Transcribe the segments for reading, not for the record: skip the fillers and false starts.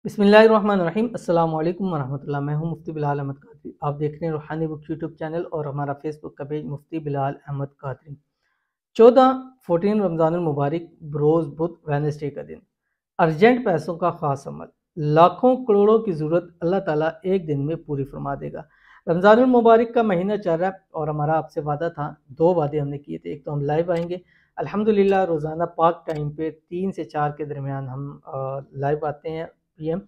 बिस्मिल्लाहिर्रहमानिर्रहीम। अस्सलाम वालेकुम वरहमतुल्लाह। मैं हूं मुफ्ती बिलाल अहमद कादरी। आप देख रहे हैं रूहानी बुक यूट्यूब चैनल और हमारा फेसबुक का पेज मुफ्ती बिलाल अहमद कादरी। 14 रमज़ानुल मुबारक, रोज़ बुध वेडनेसडे का दिन। अर्जेंट पैसों का खास अमल, लाखों करोड़ों की ज़रूरत अल्लाह ताला एक दिन में पूरी फरमा देगा। रमज़ानुल मुबारक का महीना चल रहा है और हमारा आपसे वादा था, दो वादे हमने किए थे। एक तो हम लाइव आएंगे अल्हम्दुलिल्लाह, रोज़ाना पाक टाइम पे 3 से 4 के दरमियान हम लाइव आते हैं पीएम।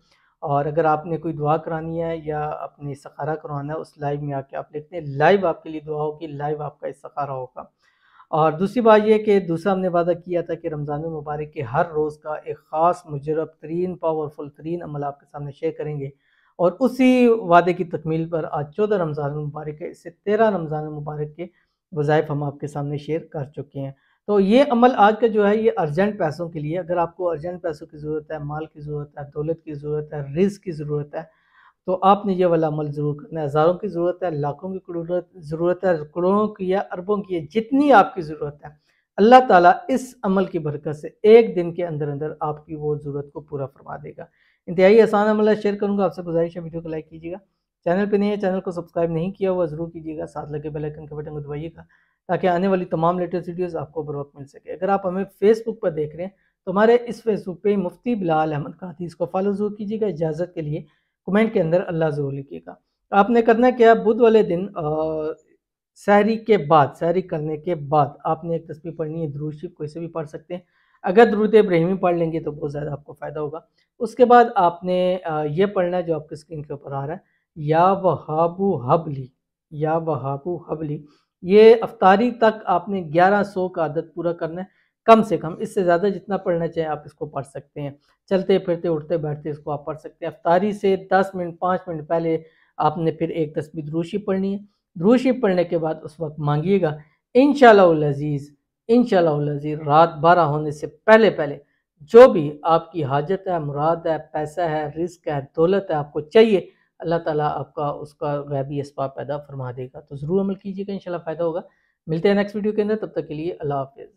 और अगर आपने कोई दुआ करानी है या अपनी इस्तिखारा करवाना है, उस लाइव में आके आप लिखते हैं, लाइव आपके लिए दुआ होगी, लाइव आपका इस्तिखारा होगा। और दूसरी बात ये कि दूसरा हमने वादा किया था कि रमज़ान मुबारक के हर रोज़ का एक ख़ास मुजरब तरीन पावरफुल तरीन अमल आपके सामने शेयर करेंगे। और उसी वादे की तकमील पर आज 14 रमज़ान मुबारक है, इससे 13 रमज़ान मुबारक के वज़ाइफ हम आपके सामने शेयर कर चुके हैं। तो ये अमल आज का जो है ये अर्जेंट पैसों के लिए। अगर आपको अर्जेंट पैसों की ज़रूरत है, माल की ज़रूरत है, दौलत की ज़रूरत है, रिज़्क की ज़रूरत है, तो आपने ये वाला अमल ज़रूर करना है। हज़ारों की ज़रूरत है, लाखों की ज़रूरत है, करोड़ों की या अरबों की है, जितनी आपकी ज़रूरत है, अल्लाह ताला इस अमल की बरकत से एक दिन के अंदर अंदर आपकी वो ज़रूरत को पूरा फरमा देगा। इंतहाई आसान अमल है, शेयर करूँगा। आपसे गुजारिश है वीडियो को लाइक कीजिएगा। चैनल पे नहीं है, चैनल को सब्सक्राइब नहीं किया हुआ ज़रूर कीजिएगा। साथ लगे बेल आइकन के बटन को दबाइएगा ताकि आने वाली तमाम लेटेस्ट वीडियोज़ आपको बर वक्त मिल सके। अगर आप हमें फेसबुक पर देख रहे हैं तो हमारे इस फेसबुक पे मुफ्ती बिलाल अहमद कादरी, इसको फॉलो ज़रूर कीजिएगा। इजाज़त के लिए कमेंट के अंदर अल्लाह ज़रूर लिखिएगा। आपने करना क्या, बुध वाले दिन सहरी के बाद, सहरी करने के बाद आपने एक तस्बीह पढ़नी है, दुरूद शरीफ कोई से भी पढ़ सकते हैं। अगर दुरूद इब्राहिमी पढ़ लेंगे तो बहुत ज़्यादा आपको फ़ायदा होगा। उसके बाद आपने ये पढ़ना है जो आपके स्क्रीन के ऊपर आ रहा है, या वहाबू हबली, या वहाबू हबली। ये अफ्तारी तक आपने 1100 का आदत पूरा करना है कम से कम। इससे ज़्यादा जितना पढ़ना चाहें आप इसको पढ़ सकते हैं। चलते फिरते उठते बैठते इसको आप पढ़ सकते हैं। अफ्तारी से 10 मिनट 5 मिनट पहले आपने फिर एक तस्बीह दुरूद शरीफ पढ़नी है। दुरूद शरीफ पढ़ने के बाद उस वक्त मांगिएगा, इंशाअल्लाहुल अज़ीज़, इंशाअल्लाहुल अज़ीज़ रात 12 होने से पहले पहले जो भी आपकी हाजत है, मुराद है, पैसा है, रिज़्क है, दौलत है, आपको चाहिए, अल्लाह ताला आपका उसका गैबी असबाब पैदा फरमा देगा। तो ज़रूर अमल कीजिएगा, इंशाल्लाह फ़ायदा होगा। मिलते हैं नेक्स्ट वीडियो के अंदर, तब तक के लिए अल्लाह हाफ़िज़।